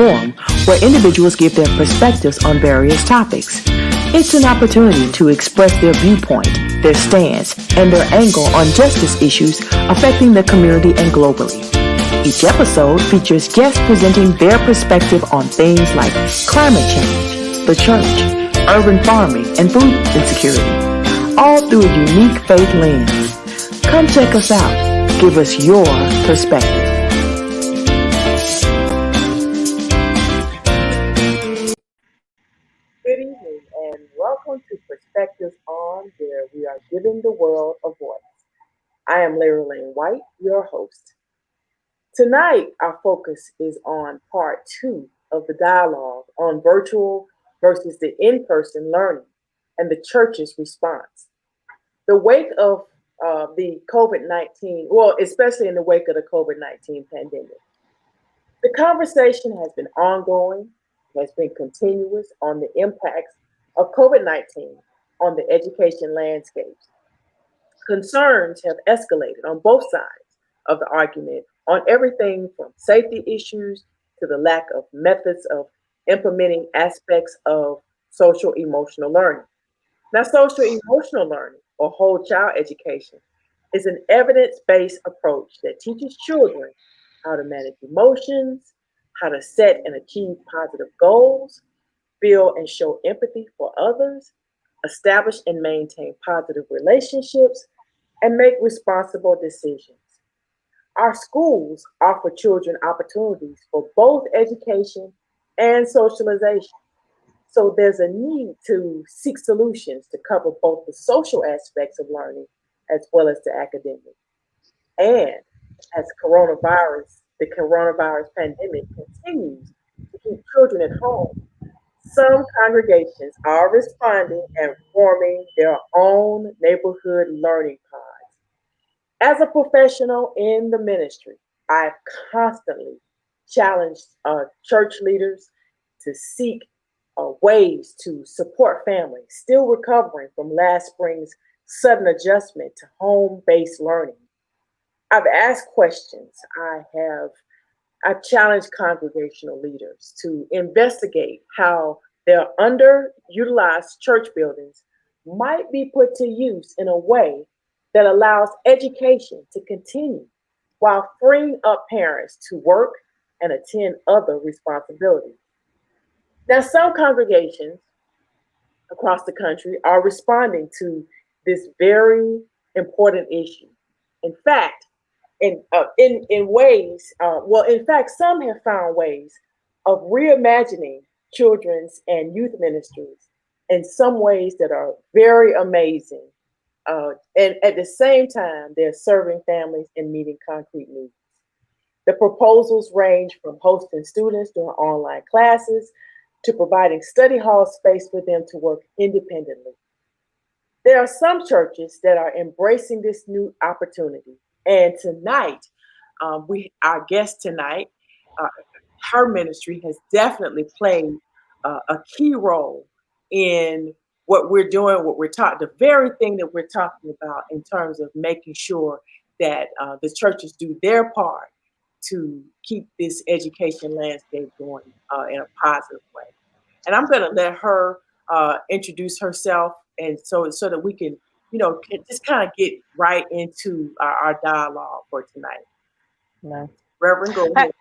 forum where individuals give their perspectives on various topics. It's an opportunity to express their viewpoint, their stance, and their angle on justice issues affecting the community and globally. Each episode features guests presenting their perspective on things like climate change, the church, urban farming, and food insecurity, all through a unique faith lens. Come check us out. Give us your perspective. Good evening and welcome to Perspectives On, where we are giving the world a voice. I am Larry Lane White, your host. Tonight, our focus is on part 2 of the dialogue on virtual versus the in-person learning and the church's response. The wake of the COVID-19, well, especially in the wake of the COVID-19 pandemic, the conversation has been ongoing, has been continuous on the impacts of COVID-19 on the education landscape. Concerns have escalated on both sides of the argument on everything from safety issues to the lack of methods of implementing aspects of social emotional learning. Now, social emotional learning or whole child education is an evidence-based approach that teaches children how to manage emotions, how to set and achieve positive goals, feel and show empathy for others, establish and maintain positive relationships, and make responsible decisions. Our schools offer children opportunities for both education and socialization. So there's a need to seek solutions to cover both the social aspects of learning as well as the academic. And as the coronavirus pandemic continues to keep children at home, some congregations are responding and forming their own neighborhood learning pods. As a professional in the ministry, I've constantly challenged church leaders to seek ways to support families still recovering from last spring's sudden adjustment to home-based learning. I've asked questions. I've challenged congregational leaders to investigate how their underutilized church buildings might be put to use in a way that allows education to continue while freeing up parents to work and attend other responsibilities. Now, some congregations across the country are responding to this very important issue. In fact, in ways, some have found ways of reimagining children's and youth ministries in some ways that are very amazing. And at the same time, they're serving families and meeting concrete needs. The proposals range from hosting students during online classes to providing study hall space for them to work independently. There are some churches that are embracing this new opportunity. And tonight, our guest tonight, her ministry has definitely played a key role in what we're doing, the very thing that we're talking about in terms of making sure that the churches do their part to keep this education landscape going in a positive way. And I'm going to let her introduce herself, and so that we can, just kind of get right into our dialogue for tonight. No. Reverend, go ahead.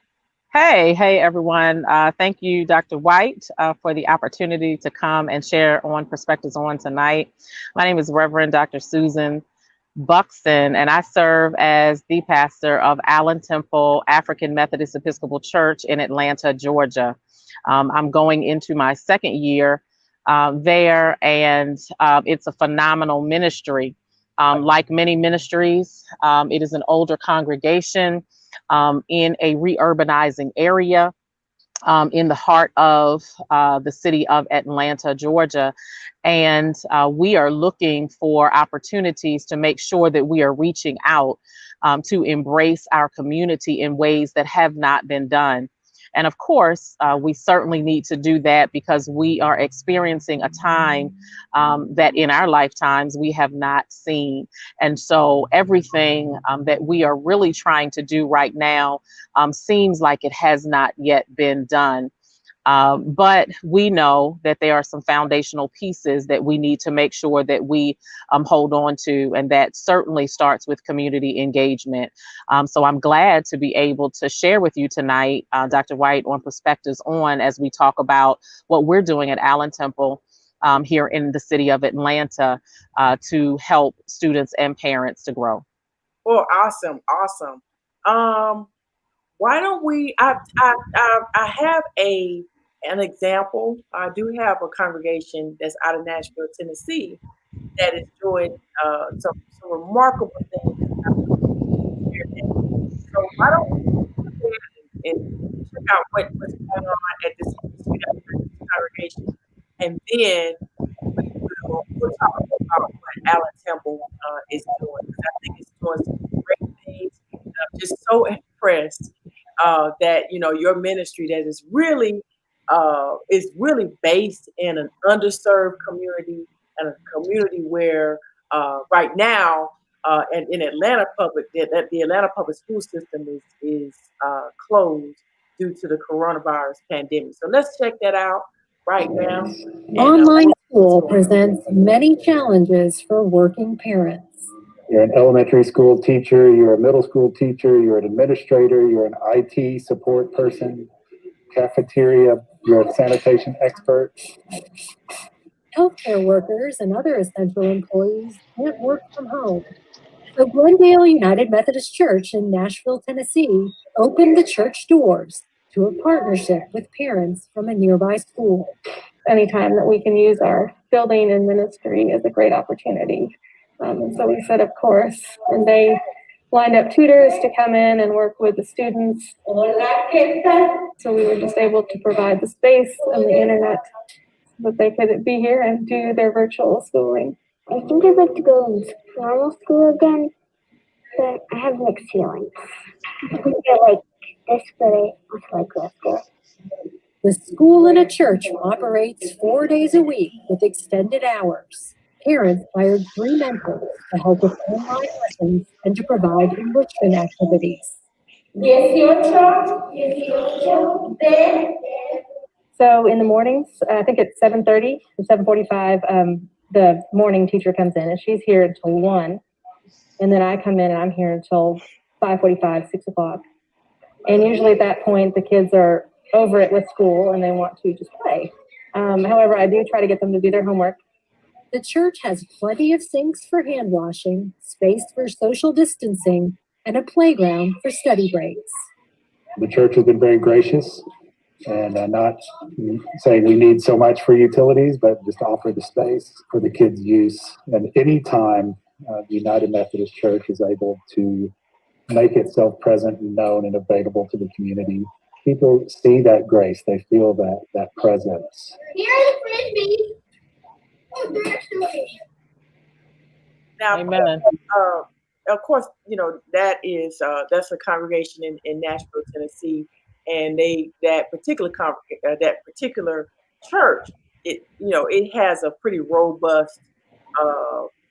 Hey, everyone. Thank you, Dr. White, for the opportunity to come and share on Perspectives On tonight. My name is Reverend Dr. Susan Buckson, and I serve as the pastor of Allen Temple African Methodist Episcopal Church in Atlanta, Georgia. I'm going into my second year there, and it's a phenomenal ministry. Like many ministries, it is an older congregation in a reurbanizing area in the heart of the city of Atlanta, Georgia. And we are looking for opportunities to make sure that we are reaching out to embrace our community in ways that have not been done. And of course, we certainly need to do that because we are experiencing a time that in our lifetimes we have not seen. And so everything that we are really trying to do right now seems like it has not yet been done. But we know that there are some foundational pieces that we need to make sure that we hold on to, and that certainly starts with community engagement. So I'm glad to be able to share with you tonight, Dr. White, on Perspectives On, as we talk about what we're doing at Allen Temple here in the city of Atlanta to help students and parents to grow. Well, awesome, awesome. Why don't we? I have an example. I do have a congregation that's out of Nashville, Tennessee, that is doing some remarkable things. So why don't we go ahead and check out what's going on at this congregation, and then we'll talk about what Allen Temple is doing, because I think it's doing some great things. I'm just so impressed that your ministry that is really based in an underserved community, and a community where right now and in Atlanta public that the Atlanta public school system is closed due to the coronavirus pandemic. So let's check that out right now. And, Online school presents many challenges for working parents. You're an elementary school teacher, you're a middle school teacher, you're an administrator, you're an IT support person, cafeteria, you're a sanitation expert. Healthcare workers and other essential employees can't work from home. So Glendale United Methodist Church in Nashville, Tennessee opened the church doors to a partnership with parents from a nearby school. Anytime that we can use our building and ministry is a great opportunity. And so we said, of course, and they lined up tutors to come in and work with the students. So we were just able to provide the space and the internet so that they could be here and do their virtual schooling. I think I'd like to go to normal school again, but I have mixed feelings. I think I like this, but I also like grad school. The school and a church operates 4 days a week with extended hours. Parents hired 3 mentors to help with online lessons and to provide enrichment activities. So in the mornings, I think it's 7:30 to 7:45, the morning teacher comes in and she's here until 1. And then I come in and I'm here until 5:45, 6 o'clock. And usually at that point, the kids are over it with school and they want to just play. However, I do try to get them to do their homework. The church has plenty of sinks for hand washing, space for social distancing, and a playground for study breaks. The church has been very gracious and not saying we need so much for utilities, but just offer the space for the kids' use. And anytime the United Methodist Church is able to make itself present and known and available to the community, people see that grace. They feel that presence. Here are the frisbees. Now, Amen. of course, that's a congregation in Nashville, Tennessee, and that particular church, it has a pretty robust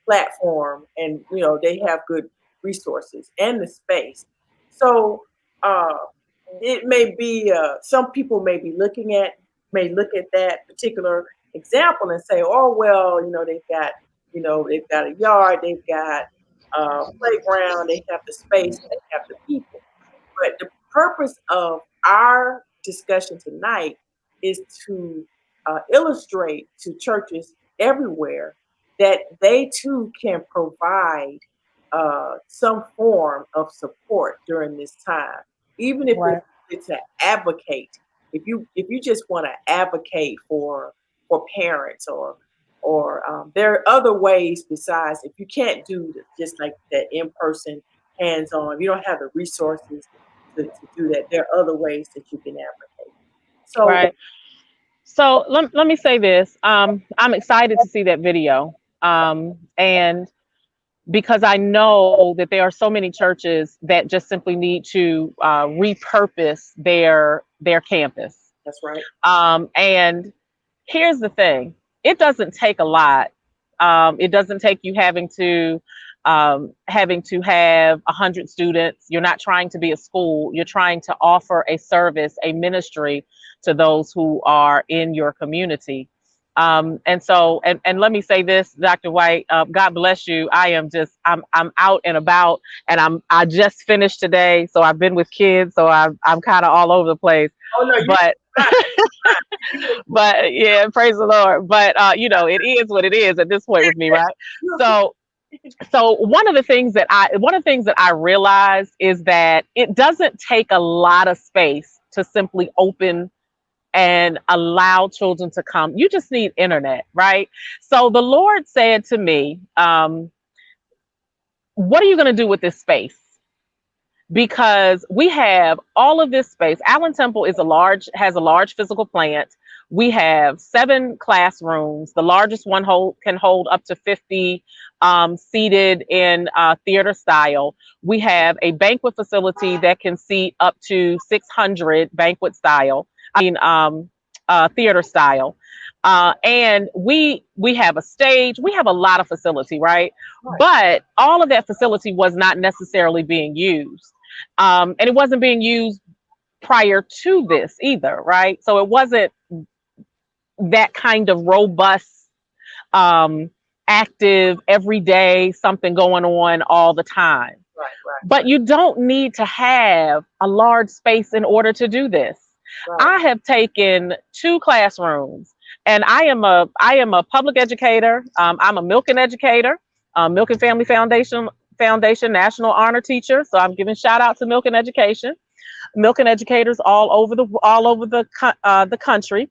platform, and they have good resources and the space. So it may be some people may look at that particular example and say, oh well, they've got a yard, they've got playground, they have the space, they have the people. But the purpose of our discussion tonight is to illustrate to churches everywhere that they too can provide some form of support during this time, even if Right. it's to advocate. If you just want to advocate for parents, or there are other ways besides, if you can't do just like that in-person hands-on, if you don't have the resources to do that, there are other ways that you can advocate. So Right. So let me say this. I'm excited to see that video. And because I know that there are so many churches that just simply need to repurpose their campus. That's right. And here's the thing: it doesn't take a lot. It doesn't take you having to have 100 students. You're not trying to be a school. You're trying to offer a service, a ministry to those who are in your community. And so, and let me say this, Dr. White, God bless you. I'm out and about, and I just finished today. So I've been with kids. So I'm kind of all over the place, Oh no, but, but yeah, praise the Lord. But, it is what it is at this point with me. Right. So one of the things that I realized is that it doesn't take a lot of space to simply open and allow children to come. You just need internet, right? So the Lord said to me, what are you going to do with this space? Because we have all of this space. Allen Temple has a large physical plant. We have 7 classrooms. The largest one can hold up to 50 seated in theater style. We have a banquet facility that can seat up to 600 banquet style. Theater style. And we have a stage. We have a lot of facility, right? But all of that facility was not necessarily being used. And it wasn't being used prior to this either, right? So it wasn't that kind of robust, active, everyday, something going on all the time. Right. But you don't need to have a large space in order to do this. Right. I have taken 2 classrooms, and I am a public educator. I'm a Milken educator, Milken Family Foundation National Honor Teacher. So I'm giving shout out to Milken Education, Milken educators all over the country,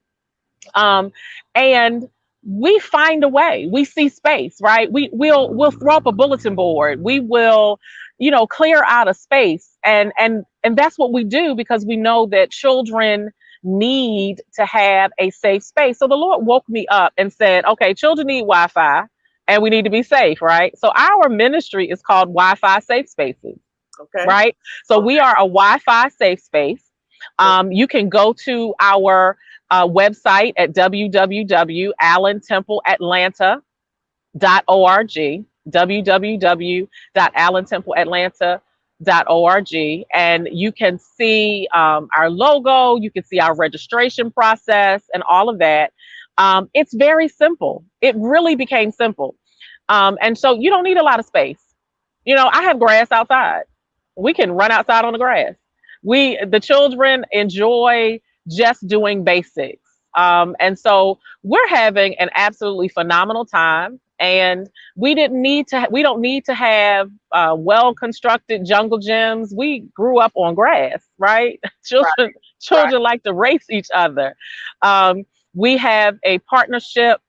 and we find a way. We see space, right? We'll throw up a bulletin board. We will, clear out a space, and that's what we do, because we know that children need to have a safe space. So the Lord woke me up and said, okay, children need Wi-Fi, and we need to be safe, right? So our ministry is called Wi-Fi Safe Spaces. Okay. Right? So we are a Wi-Fi safe space. You can go to our website at www.allentempleatlanta.org, www.allentempleatlanta.org, and you can see our logo, you can see our registration process and all of that. It's very simple. It really became simple. And so you don't need a lot of space. I have grass outside. We can run outside on the grass. The children enjoy just doing basics. And so we're having an absolutely phenomenal time. And we don't need to have well-constructed jungle gyms. We grew up on grass, right? Children like to race each other. We have a partnership.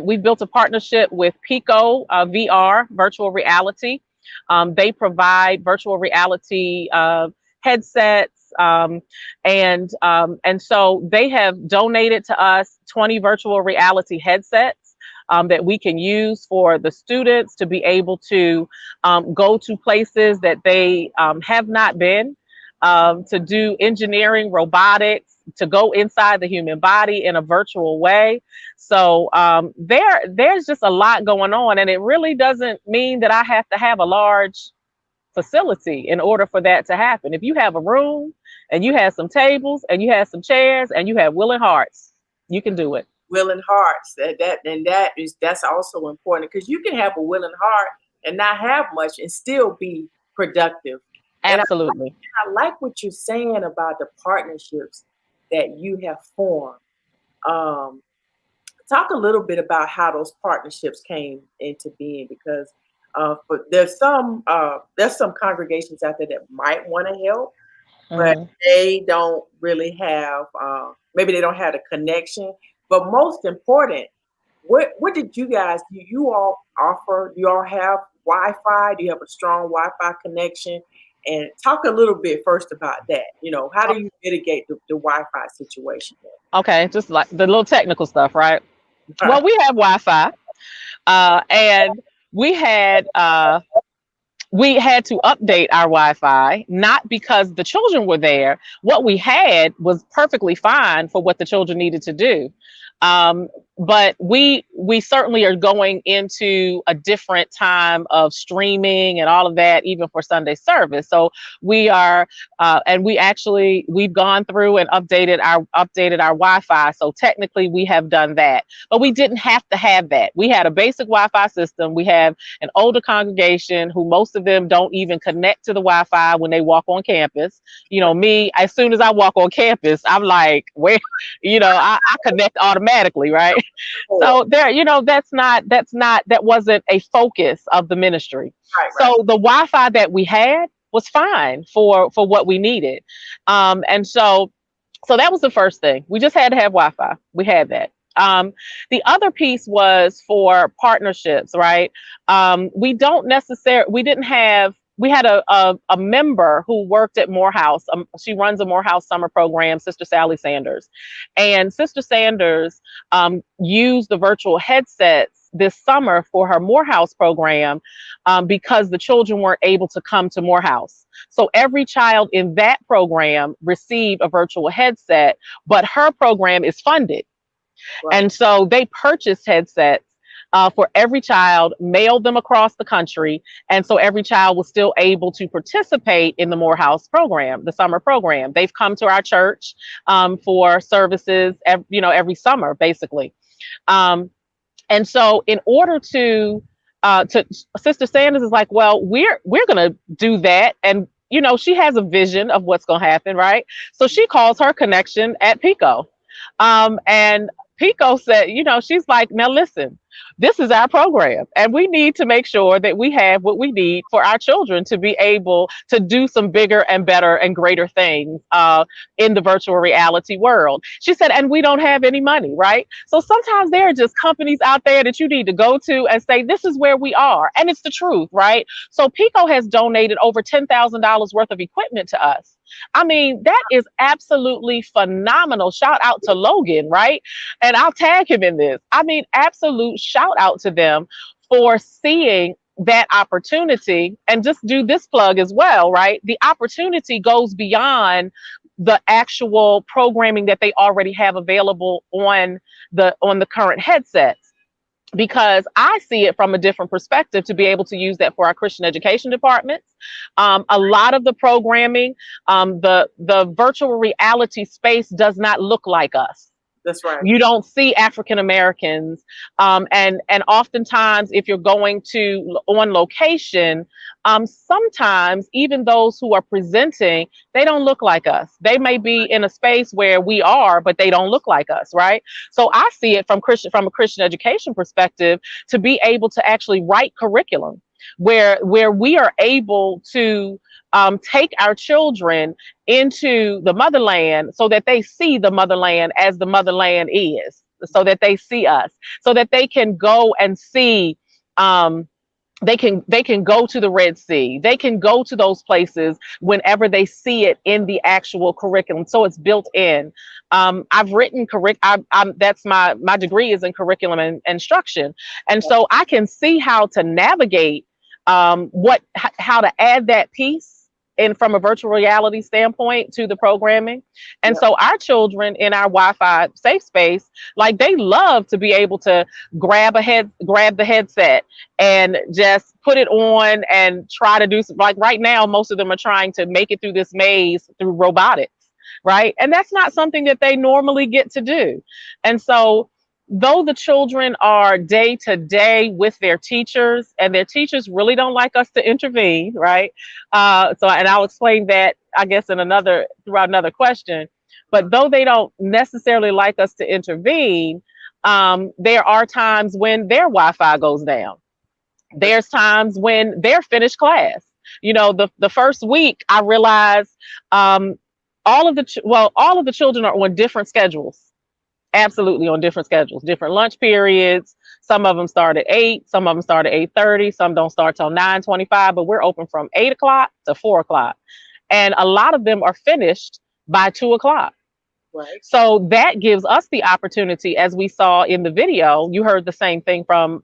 We built a partnership with Pico VR, virtual reality. They provide virtual reality headsets, and so they have donated to us 20 virtual reality headsets that we can use for the students to be able to go to places that they have not been, to do engineering, robotics, to go inside the human body in a virtual way. So there's just a lot going on, and it really doesn't mean that I have to have a large facility in order for that to happen. If you have a room and you have some tables and you have some chairs and you have willing hearts, you can do it. Willing hearts, that's also important, because you can have a willing heart and not have much and still be productive. Absolutely. And I like what you're saying about the partnerships that you have formed. Talk a little bit about how those partnerships came into being, because there's some congregations out there that might want to help, but they don't really have, maybe they don't have the connection. But most important, what did you guys, do you all offer? Do you all have Wi-Fi? Do you have a strong Wi-Fi connection? And talk a little bit first about that. How do you mitigate the Wi-Fi situation there? Okay, just like the little technical stuff, right? Well, we have Wi-Fi, and we had to update our Wi-Fi, not because the children were there. What we had was perfectly fine for what the children needed to do. But we certainly are going into a different time of streaming and all of that, even for Sunday service. So we are, and we've gone through and updated our Wi-Fi. So technically we have done that, but we didn't have to have that. We had a basic Wi-Fi system. We have an older congregation who most of them don't even connect to the Wi-Fi when they walk on campus. You know, me, as soon as I walk on campus, I'm like, where, I connect automatically, right? So there, that wasn't a focus of the ministry. Right. So the Wi-Fi that we had was fine for what we needed. And so that was the first thing. We just had to have Wi-Fi. We had that. The other piece was for partnerships, right? We had a member who worked at Morehouse. She runs a Morehouse summer program, Sister Sally Sanders. And Sister Sanders used the virtual headsets this summer for her Morehouse program because the children weren't able to come to Morehouse. So every child in that program received a virtual headset, but her program is funded. Right. And so they purchased headsets for every child, mailed them across the country. And so every child was still able to participate in the Morehouse program, the summer program. They've come to our church for services, every summer, basically. And so in order to Sister Sanders is like, well, we're going to do that. And, she has a vision of what's going to happen, right? So she calls her connection at Pico. And Pico said, she's like, now listen, this is our program and we need to make sure that we have what we need for our children to be able to do some bigger and better and greater things in the virtual reality world. She said, and we don't have any money, right? So sometimes there are just companies out there that you need to go to and say, this is where we are. And it's the truth, right? So Pico has donated over $10,000 worth of equipment to us. I mean, that is absolutely phenomenal. Shout out to Logan, right? And I'll tag him in this. I mean, absolute shout out to them for seeing that opportunity. And just do this plug as well, right? The opportunity goes beyond the actual programming that they already have available on the current headsets. Because I see it from a different perspective to be able to use that for our Christian education departments. A lot of the programming, the virtual reality space does not look like us. That's right. You don't see African Americans. And oftentimes if you're going on location, sometimes even those who are presenting, they don't look like us. They may be in a space where we are, but they don't look like us, right? So I see it from a Christian education perspective to be able to actually write curriculum where we are able to take our children into the motherland so that they see the motherland as the motherland is, so that they see us, so that they can go and see, they can go to the Red Sea. They can go to those places whenever they see it in the actual curriculum. So it's built in. I've written that's my degree is in curriculum and instruction. And so I can see how to navigate how to add that piece in from a virtual reality standpoint to the programming. And so our children in our Wi-Fi safe space, like they love to be able to grab the headset and just put it on and try to do some, like right now, most of them are trying to make it through this maze through robotics, right? And that's not something that they normally get to do. And so though the children are day to day with their teachers, and their teachers really don't like us to intervene, right? And I'll explain that, I guess, throughout another question. But though they don't necessarily like us to intervene, there are times when their Wi-Fi goes down. There's times when they're finished class. The first week I realized all of the children are on different schedules. Absolutely on different schedules, different lunch periods. Some of them start at 8, some of them start at 8:30, some don't start till 9:25, but we're open from 8 o'clock to 4 o'clock. And a lot of them are finished by 2 o'clock. Right. So that gives us the opportunity, as we saw in the video, you heard the same thing from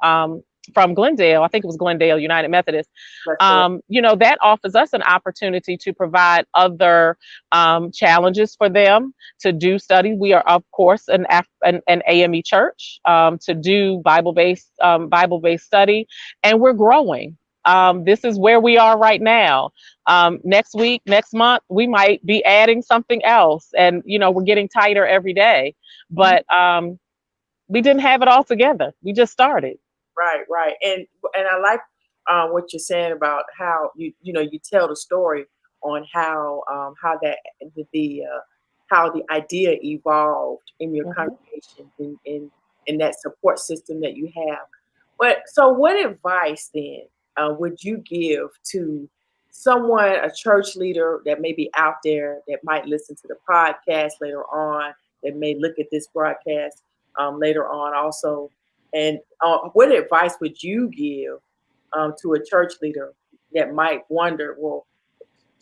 from Glendale, I think it was Glendale United Methodist, That's correct. that offers us an opportunity to provide other challenges for them to do study. We are, of course, an AME church, to do Bible-based study, and we're growing. This is where we are right now. Next week, next month, we might be adding something else, and we're getting tighter every day. But we didn't have it all together. We just started. Right. And I like what you're saying about how you tell the story on how that how the idea evolved in your congregation in that support system that you have. But so, what advice then would you give to someone, a church leader that may be out there that might listen to the podcast later on, that may look at this broadcast later on also? And what advice would you give to a church leader that might wonder, well,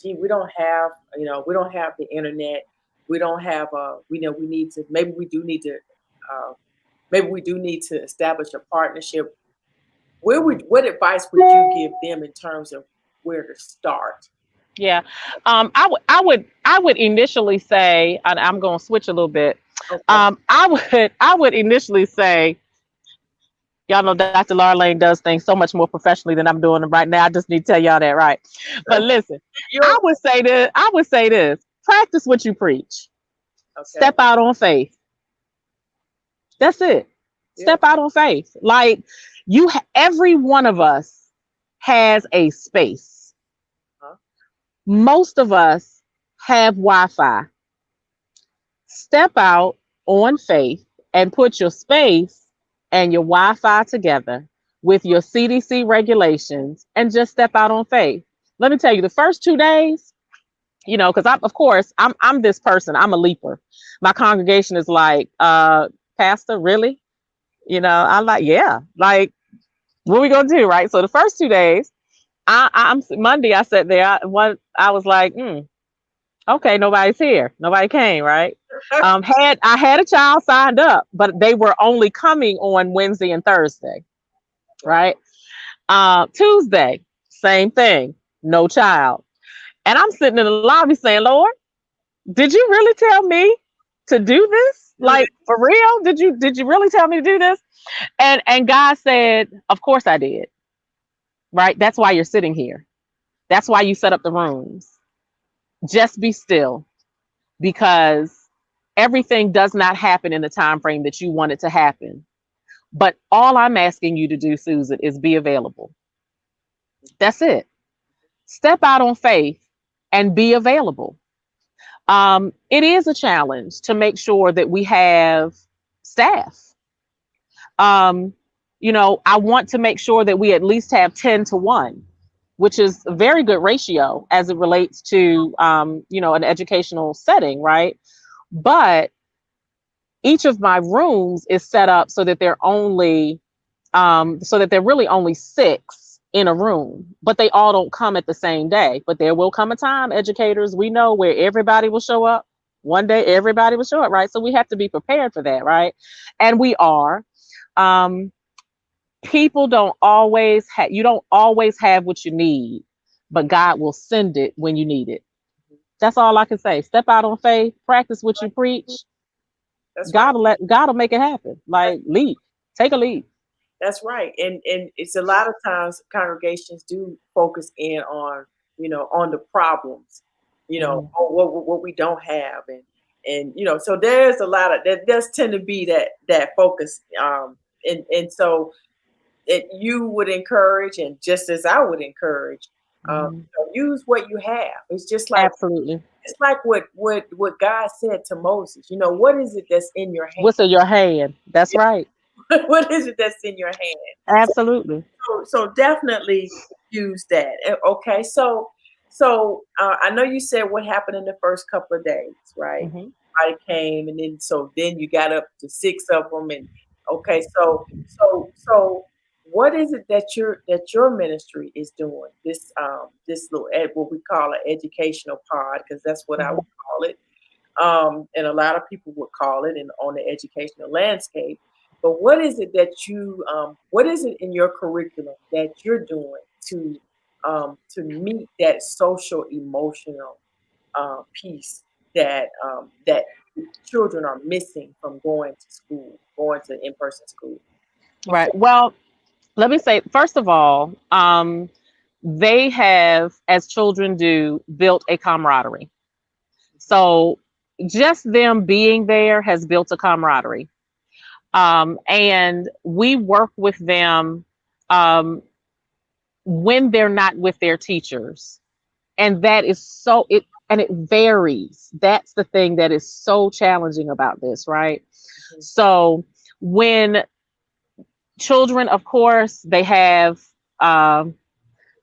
gee, we don't have the internet, we don't have, we need to, maybe we do need to establish a partnership. What advice would you give them in terms of where to start? Yeah. I would initially say, and I'm going to switch a little bit. Okay. I would initially say, y'all know Dr. Laura Lane does things so much more professionally than I'm doing them right now. I just need to tell y'all that, right? But listen, I would say this: practice what you preach. Okay. Step out on faith. That's it. Step out on faith. Like every one of us has a space. Most of us have Wi-Fi. Step out on faith and put your space and your Wi-Fi together with your CDC regulations and just step out on faith. Let me tell you, the first 2 days, because I'm this person. I'm a leaper. My congregation is like, Pastor, really? I'm like, yeah, like, what are we gonna do, right? So the first 2 days, I'm Monday. I sat there. I was like, okay, nobody's here. Nobody came, right? I had a child signed up, but they were only coming on Wednesday and Thursday, right? Tuesday, same thing, no child. And I'm sitting in the lobby saying, Lord, did you really tell me to do this? Like, for real? Did you really tell me to do this? And God said, of course I did. Right? That's why you're sitting here. That's why you set up the rooms. Just be still, because everything does not happen in the time frame that you want it to happen. But all I'm asking you to do, Susan, is be available. That's it. Step out on faith and be available. It is a challenge to make sure that we have staff. I want to make sure that we at least have 10-1, which is a very good ratio as it relates to, an educational setting, right? But each of my rooms is set up so that they're really only 6 in a room, but they all don't come at the same day. But there will come a time, educators, we know, where everybody will show up. One day, everybody will show up, right? So we have to be prepared for that, right? And we are. People don't always have, you don't always have what you need, but God will send it when you need it. That's all I can say. Step out on faith, practice what you preach. That's God right. will make it happen. Like, leap, take a leap. That's right. And it's a lot of times congregations do focus in on, on the problems, on what we don't have. And so there's a lot of, that does tend to be that focus. And so you would encourage, and just as I would encourage, use what you have. It's just like, absolutely. It's like what God said to Moses. What is it that's in your hand? What's in your hand? That's right. What is it that's in your hand? Absolutely. So definitely use that. Okay. So I know you said what happened in the first couple of days, right? I came, and then you got up to 6 of them, and okay. So what is it that your ministry is doing? This little what we call an educational pod, because that's what I would call it. And a lot of people would call it on the educational landscape. But what is it that what is it in your curriculum that you're doing to meet that social emotional piece that children are missing from going to school, going to in-person school? Right. Well, let me say, first of all, they have, as children do, built a camaraderie. So just them being there has built a camaraderie. And we work with them when they're not with their teachers. And that is and it varies. That's the thing that is so challenging about this, right? Mm-hmm. So when children, of course, they have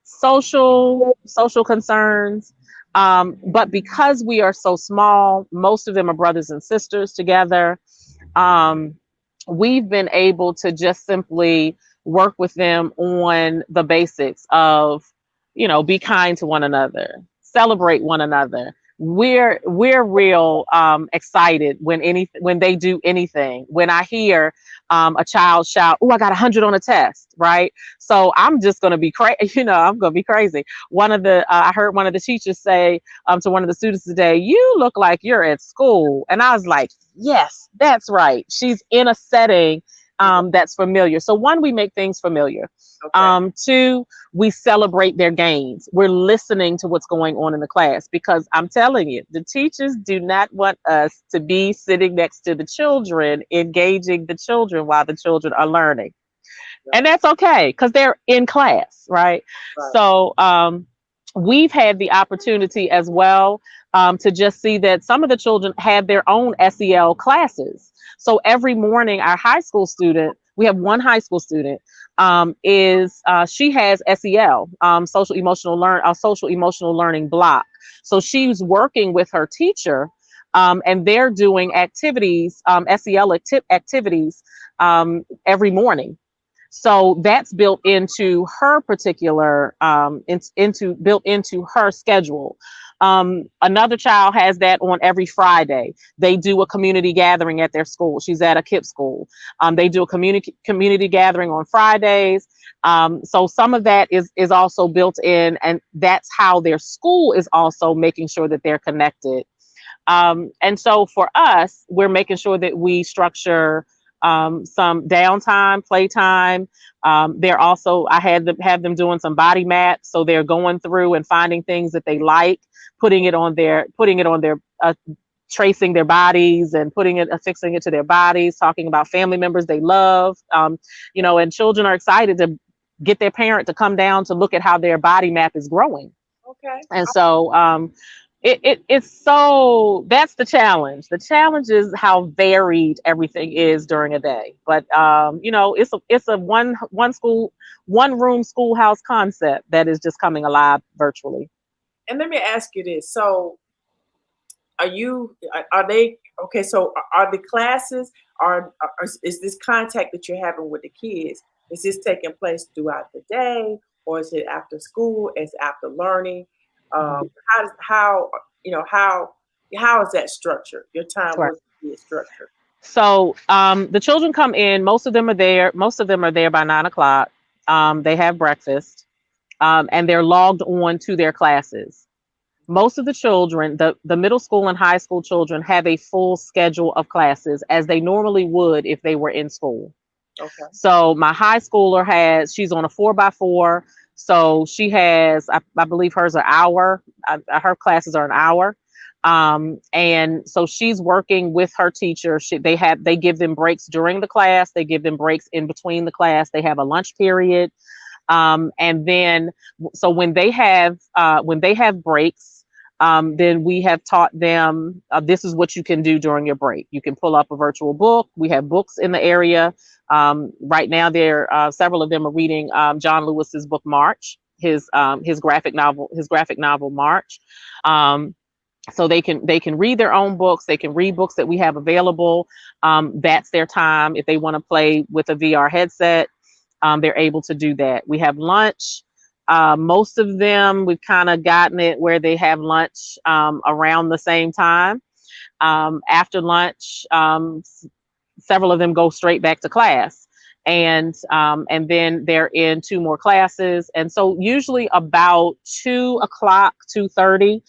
social concerns. But because we are so small, most of them are brothers and sisters together. We've been able to just simply work with them on the basics of, be kind to one another, celebrate one another. We're real excited when they do anything. When I hear a child shout, "Oh, I got 100 on a test," right? So I'm just gonna be crazy. I'm gonna be crazy. I heard one of the teachers say to one of the students today, "You look like you're at school," and I was like, "Yes, that's right." She's in a setting that's familiar. So one, we make things familiar. Okay. Two, we celebrate their gains. We're listening to what's going on in the class, because I'm telling you, the teachers do not want us to be sitting next to the children, engaging the children while the children are learning. Right. And that's okay, because they're in class, right? Right. So we've had the opportunity as well to just see that some of the children have their own SEL classes. So every morning, our high school student, we have one high school student, she has SEL, social emotional learning block. So she's working with her teacher, and they're doing activities, SEL activities every morning. So that's built into her particular, built into her schedule. Another child has that on every Friday. They do a community gathering at their school. She's at a KIPP school. They do a community gathering on Fridays. So some of that is also built in, and that's how their school is also making sure that they're connected. And so for us, we're making sure that we structure some downtime, playtime. I had them have them doing some body maps, so they're going through and finding things that they like, putting it on their tracing their bodies and affixing it to their bodies, talking about family members they love. And children are excited to get their parent to come down to look at how their body map is growing. Okay. And so that's the challenge. The challenge is how varied everything is during a day. But it's a one room schoolhouse concept that is just coming alive virtually. And let me ask you this. So are they okay? So are the classes is this contact that you're having with the kids? Is this taking place throughout the day, or is it after school? Is it after learning? How is that structured? Your time Right. with the kids structured. So the children come in. Most of them are there. Most of them are there by 9 o'clock. They have breakfast, and they're logged on to their classes. Most of the children, the middle school and high school children, have a full schedule of classes as they normally would if they were in school. Okay. So my high schooler she's on a 4x4. So she has, I believe hers an hour. Her classes are an hour. And so she's working with her teacher. They give them breaks during the class. They give them breaks in between the class. They have a lunch period. And then, so when they have breaks, then we have taught them, this is what you can do during your break. You can pull up a virtual book. We have books in the area. Right now, several of them are reading John Lewis's book March, his graphic novel March. So they can read their own books. They can read books that we have available. That's their time. If they want to play with a VR headset, they're able to do that. We have lunch. Most of them, we've kind of gotten it where they have lunch around the same time. After lunch, several of them go straight back to class. And then they're in 2 more classes. And so usually about 2:00, 2:30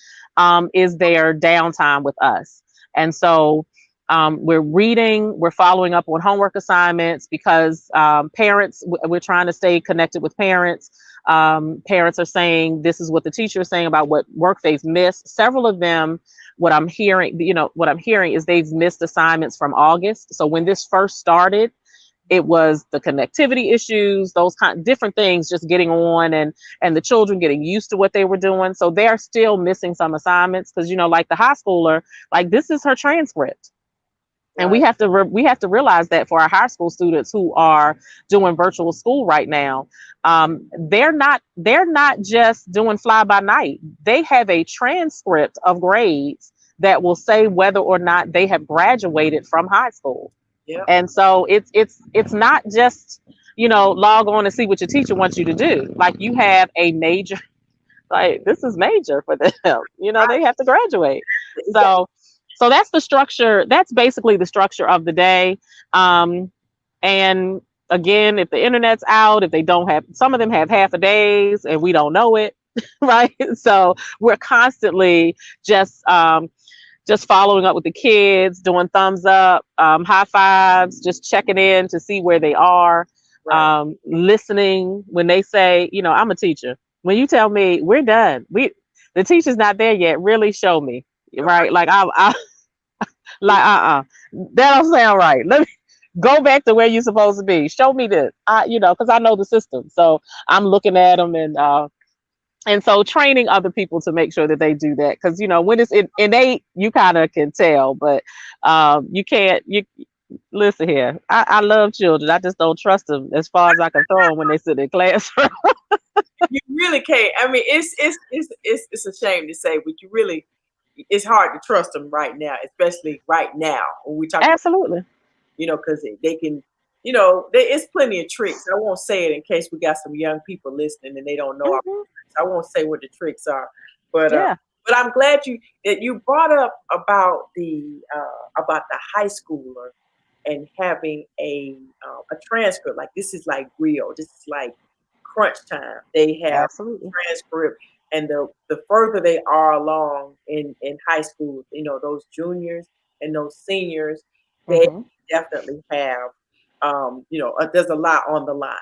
is their downtime with us. And so we're reading, we're following up on homework assignments because parents, we're trying to stay connected with parents. Parents are saying this is what the teacher is saying about what work they've missed. Several of them, what I'm hearing is they've missed assignments from August. So when this first started, it was the connectivity issues, those kind of different things, just getting on and the children getting used to what they were doing. So they're still missing some assignments because, like the high schooler, like this is her transcript. And we have to realize that for our high school students who are doing virtual school right now, they're not just doing fly by night. They have a transcript of grades that will say whether or not they have graduated from high school. Yeah. And so it's not just, log on and see what your teacher wants you to do. Like you have a major, like this is major for them, they have to graduate. So that's the structure. That's basically the structure of the day. And again, if the internet's out, if they don't have, some of them have half a days and we don't know it, right? So we're constantly just following up with the kids, doing thumbs up, high fives, just checking in to see where they are, listening when they say, I'm a teacher. When you tell me we're done, the teacher's not there yet, really show me, right? Like that don't sound right. Let me go back to where you're supposed to be. Show me this, because I know the system. So I'm looking at them and so training other people to make sure that they do that. Because, when it's innate, you kind of can tell, but you can't, listen here. I love children. I just don't trust them as far as I can throw them when they sit in classroom. You really can't. I mean, it's a shame to say, but it's hard to trust them right now, especially right now when we talk. Absolutely. Because they can, it's plenty of tricks. I won't say it in case we got some young people listening and they don't know. I won't say what the tricks are, but I'm glad you brought up about the high schooler and having a transcript. Like this is like real. This is like crunch time. They have a transcript, and the further they are along in high school, those juniors and those seniors, they definitely have, there's a lot on the line.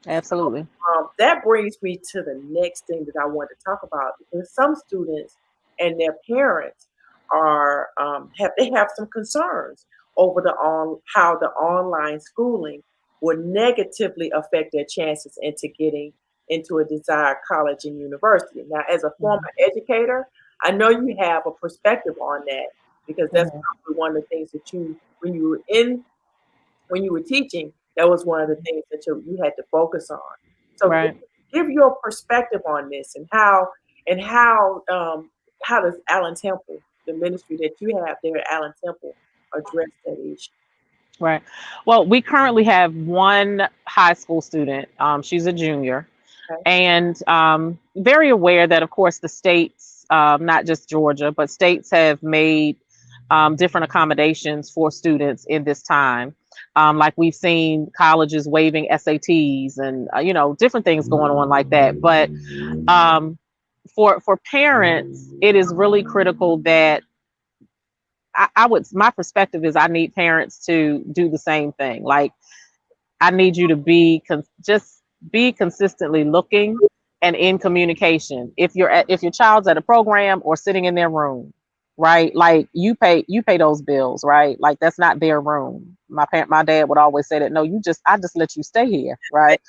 Absolutely. So, that brings me to the next thing that I want to talk about, because some students and their parents are have some concerns over how the online schooling would negatively affect their chances into getting into a desired college and university. Now, as a former educator, I know you have a perspective on that, because that's probably one of the things that when you were teaching, that was one of the things that you had to focus on. So give your perspective on this, and how does Allen Temple, the ministry that you have there at Allen Temple, address that issue? Right. Well, we currently have one high school student. She's a junior, and very aware that, of course, the states, not just Georgia, but states have made different accommodations for students in this time. Like we've seen colleges waiving SATs and, different things going on like that. But for parents, it is really critical that my perspective is I need parents to do the same thing. Like I need you to just be consistently looking and in communication. If your child's at a program or sitting in their room, right? Like you pay those bills, right? Like that's not their room. My dad would always say that, no, I just let you stay here, right?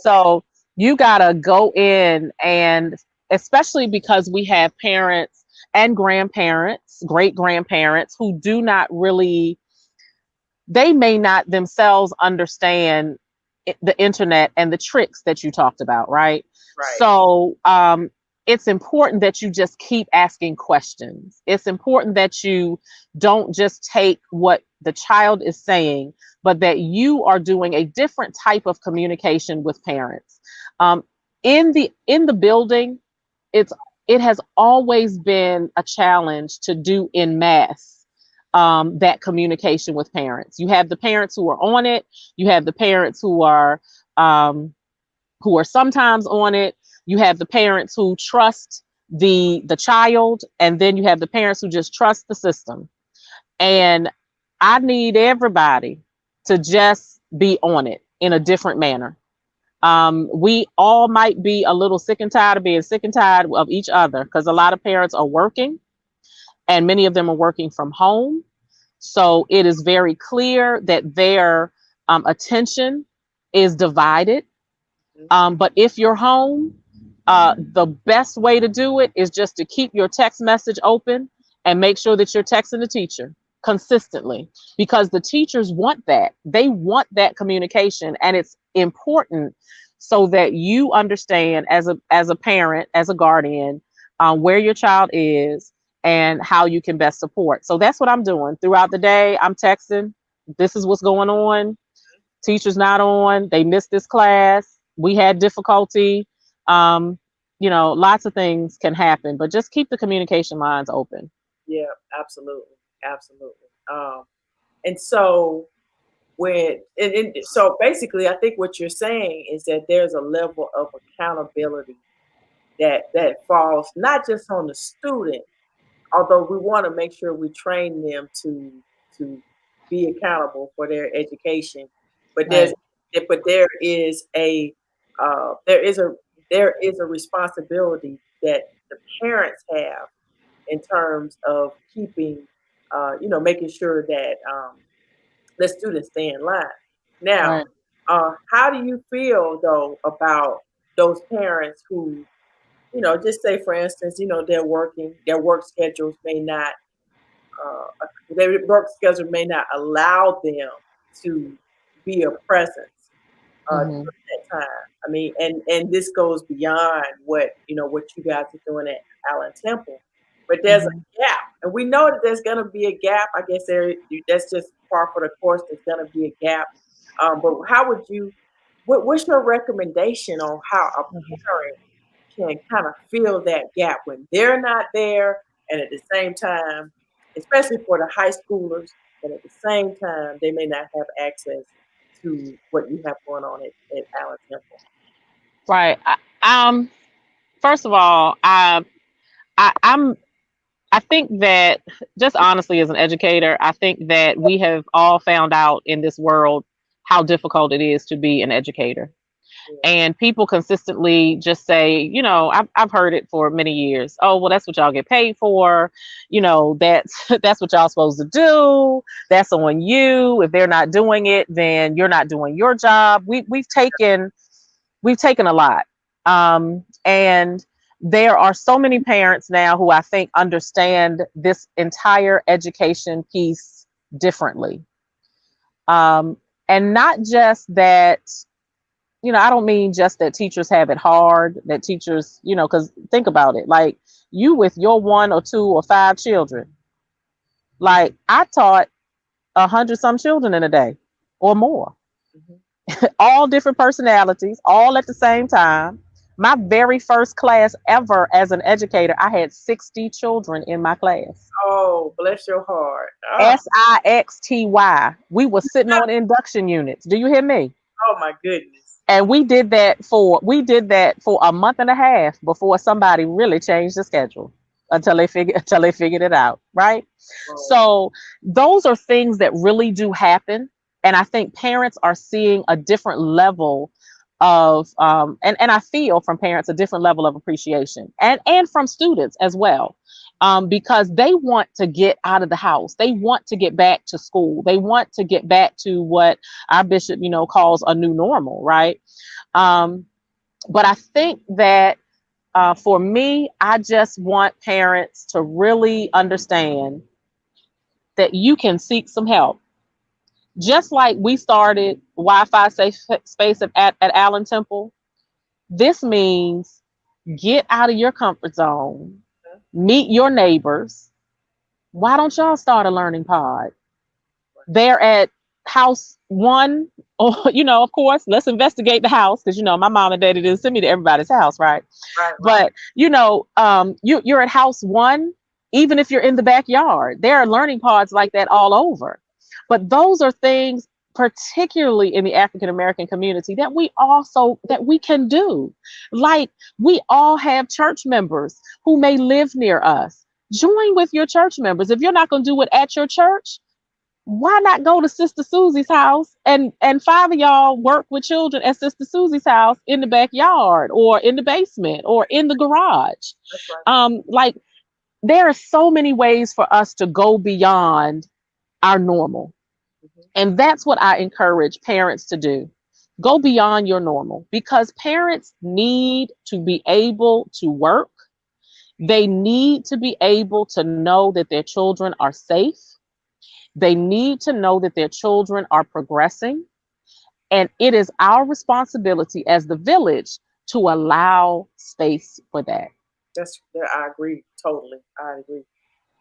So you gotta go in, and especially because we have parents and grandparents, great grandparents who do not really, they may not themselves understand the internet and the tricks that you talked about, right? So it's important that you just keep asking questions. It's important that you don't just take what the child is saying, but that you are doing a different type of communication with parents. In the building, it has always been a challenge to do in mass that communication with parents. You have the parents who are on it. You have the parents who are sometimes on it. You have the parents who trust the child, and then you have the parents who just trust the system. And I need everybody to just be on it in a different manner. We all might be a little sick and tired of being sick and tired of each other, because a lot of parents are working and many of them are working from home. So it is very clear that their attention is divided. But if you're home, the best way to do it is just to keep your text message open and make sure that you're texting the teacher consistently, because the teachers want that. They want that communication, and it's important so that you understand as a parent, as a guardian, where your child is and how you can best support. So that's what I'm doing throughout the day. I'm texting. This is what's going on. Teacher's not on. They missed this class. We had difficulty. Lots of things can happen, but just keep the communication lines open. Yeah, absolutely. Absolutely. And so so basically, I think what you're saying is that there's a level of accountability that falls not just on the student, although we want to make sure we train them to be accountable for their education, but there is a responsibility that the parents have in terms of keeping, making sure that the students stay in line. Now, how do you feel though about those parents who, just say for instance, they're working, their work schedules may not allow them to be a presence during that time. I mean, and this goes beyond what you guys are doing at Allen Temple, but there's a gap, and we know that there's going to be a gap. I guess that's just par for the course. There's going to be a gap, but how would you? What's your recommendation on how a parent can kind of fill that gap when they're not there, and at the same time, especially for the high schoolers, but at the same time, they may not have access to what you have going on at Allen Temple? Right. First of all, I think that, just honestly as an educator, I think that we have all found out in this world how difficult it is to be an educator. And people consistently just say, I've heard it for many years. Oh, well, that's what y'all get paid for. That's what y'all supposed to do. That's on you. If they're not doing it, then you're not doing your job. We've taken a lot. And there are so many parents now who I think understand this entire education piece differently. And not just that, I don't mean just that teachers have it hard, that teachers, because think about it, like you with your 1 or 2 or 5 children, like I taught 100 some children in a day or more, all different personalities, all at the same time. My very first class ever as an educator, I had 60 children in my class. Oh, bless your heart. SIXTY. We were sitting on induction units. Do you hear me? Oh my goodness. And we did that for a month and a half before somebody really changed the schedule until they figured it out. Right. Oh. So those are things that really do happen. And I think parents are seeing a different level of and I feel from parents a different level of appreciation and from students as well. Because they want to get out of the house. They want to get back to school. They want to get back to what our bishop, calls a new normal, right? But I think that for me, I just want parents to really understand that you can seek some help. Just like we started Wi-Fi safe space at Allen Temple, this means get out of your comfort zone. Meet your neighbors. Why don't y'all start a learning pod? They're at house 1, or of course, let's investigate the house, because my mom and daddy didn't send me to everybody's house, right? But you're at house 1, Even if you're in the backyard, there are learning pods like that all over. But those are things, particularly in the African American community, that we can do. Like, we all have church members who may live near us. Join with your church members. If you're not going to do it at your church, why not go to Sister Susie's house, and five of y'all work with children at Sister Susie's house in the backyard or in the basement or in the garage? That's right. Like, there are so many ways for us to go beyond our normal. Mhm. And that's what I encourage parents to do. Go beyond your normal, because parents need to be able to work. They need to be able to know that their children are safe. They need to know that their children are progressing. And it is our responsibility as the village to allow space for that. I agree totally. I agree.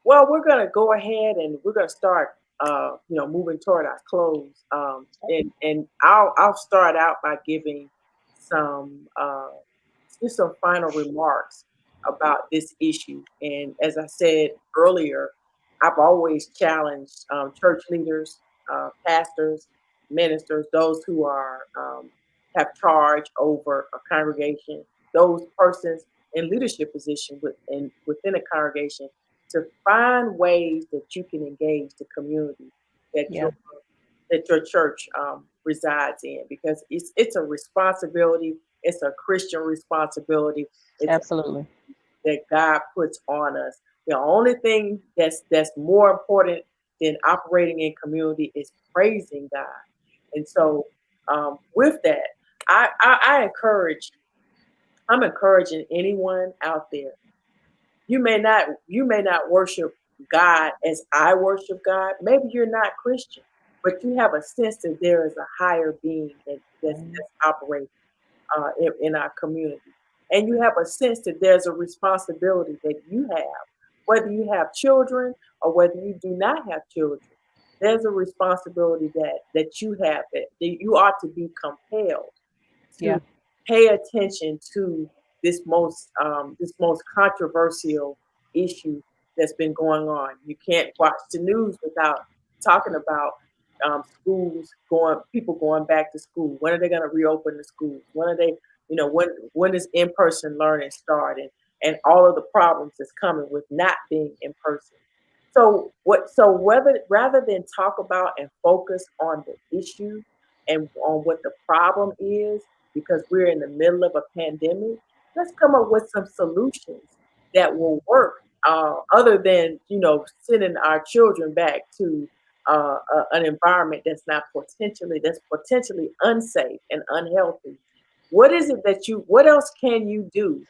Well, we're going to go ahead and we're going to start, moving toward our close. And I'll start out by giving some, just some final remarks about this issue. And as I said earlier, I've always challenged church leaders, pastors, ministers, those who are have charge over a congregation, those persons in leadership position within a congregation, to find ways that you can engage the community that Yeah, your church resides in, because it's a responsibility. It's a Christian responsibility. It's absolutely. that God puts on us. The only thing that's more important than operating in community is praising God. And so, with that, I encourage. I'm encouraging anyone out there. You may not worship God as I worship God. Maybe you're not Christian, but you have a sense that there is a higher being that's operating in our community. And you have a sense that there's a responsibility that you have, whether you have children or whether you do not have children. There's a responsibility that you have, that you ought to be compelled Yeah, to pay attention to this most controversial issue that's been going on. You can't watch the news without talking about people going back to school. When are they going to reopen the schools? When are they, when does in-person learning start? And all of the problems that's coming with not being in person. So rather than talk about and focus on the issue and on what the problem is, because we're in the middle of a pandemic, let's come up with some solutions that will work. Other than sending our children back to an environment that's potentially unsafe and unhealthy. What else can you do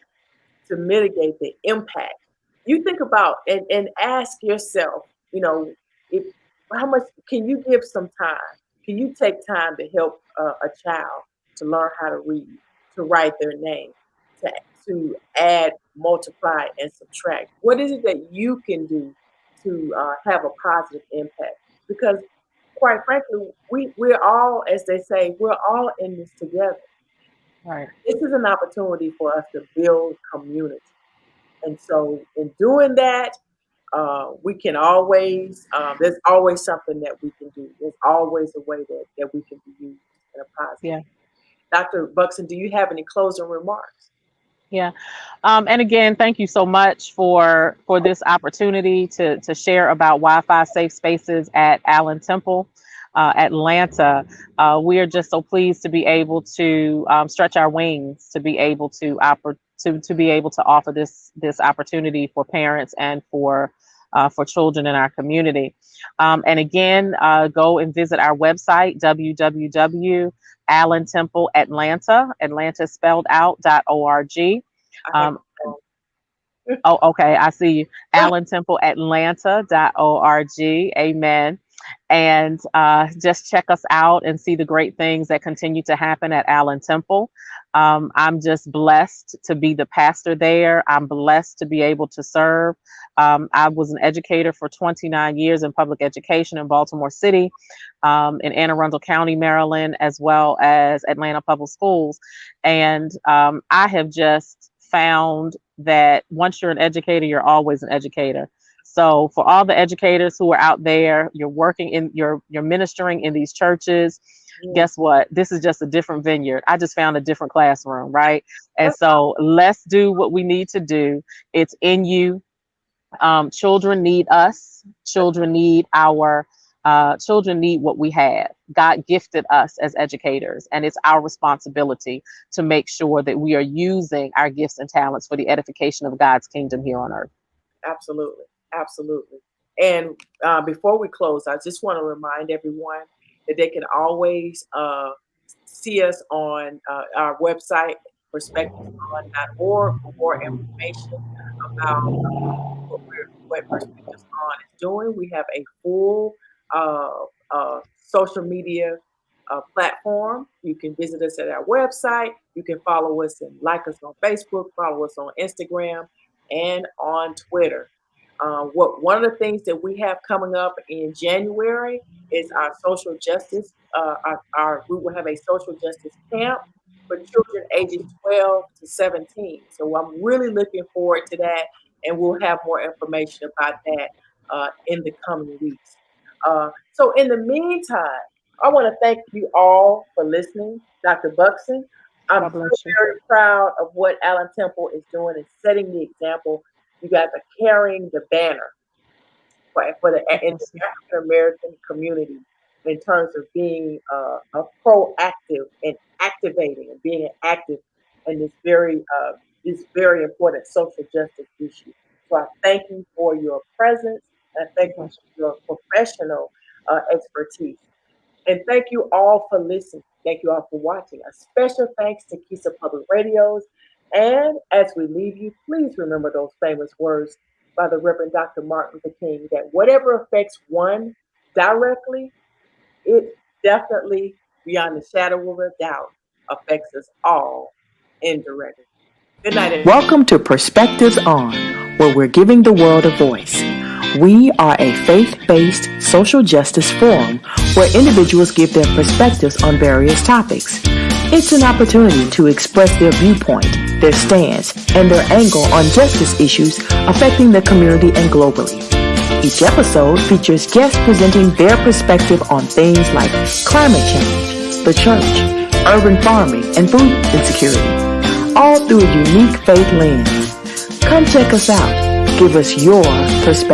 to mitigate the impact? You think about and ask yourself, if how much can you give some time? Can you take time to help a child to learn how to read, to write their name, to add, multiply, and subtract? What is it that you can do to have a positive impact? Because quite frankly, we're all, as they say, we're all in this together. right. This is an opportunity for us to build community. And so, in doing that, we can always, there's always something that we can do. There's always a way that we can be used in a positive. Yeah. Dr. Buxton, do you have any closing remarks? Yeah. And again, thank you so much for this opportunity to share about Wi-Fi safe spaces at Allen Temple, Atlanta. We are just so pleased to be able to stretch our wings to be able to be able to offer this opportunity for parents and for children in our community. And again, go and visit our website, Atlanta spelled out .org. I have, Um, oh, okay, I see you. AllenTempleAtlanta.org. Amen. And just check us out and see the great things that continue to happen at Allen Temple. I'm just blessed to be the pastor there. I'm blessed to be able to serve. I was an educator for 29 years in public education in Baltimore City, in Anne Arundel County, Maryland, as well as Atlanta Public Schools. And I have just found that once you're an educator, you're always an educator. So for all the educators who are out there, you're working in, you're ministering in these churches. Guess what? This is just a different vineyard. I just found a different classroom, right? And so let's do what we need to do. It's in you. Children need us. Children need children need what we have. God gifted us as educators, and it's our responsibility to make sure that we are using our gifts and talents for the edification of God's kingdom here on earth. Absolutely. Absolutely. And before we close, I just want to remind everyone that they can always see us on our website, perspectiveson.org, for more information about what Perspectives On is doing. We have a full social media platform. You can visit us at our website. You can follow us and like us on Facebook, follow us on Instagram, and on Twitter. One of the things that we have coming up in January is our social justice. We will have a social justice camp for children ages 12 to 17. So I'm really looking forward to that, and we'll have more information about that in the coming weeks. So in the meantime, I want to thank you all for listening. Dr. Buckson, I'm very proud of what Allen Temple is doing and setting the example. You guys are carrying the banner for the African American community in terms of being proactive and activating and being active in this very important social justice issue. So I thank you for your presence, and I thank you for your professional expertise. And thank you all for listening. Thank you all for watching. A special thanks to Kisa Public Radios. And as we leave you, please remember those famous words by the Reverend Dr. Martin Luther King, that whatever affects one directly, it definitely, beyond the shadow of a doubt, affects us all indirectly. Good night, everyone. Welcome to Perspectives On, where we're giving the world a voice. We are a faith-based social justice forum where individuals give their perspectives on various topics. It's an opportunity to express their viewpoint, their stance, and their angle on justice issues affecting the community and globally. Each episode features guests presenting their perspective on things like climate change, the church, urban farming, and food insecurity, all through a unique faith lens. Come check us out. Give us your perspective.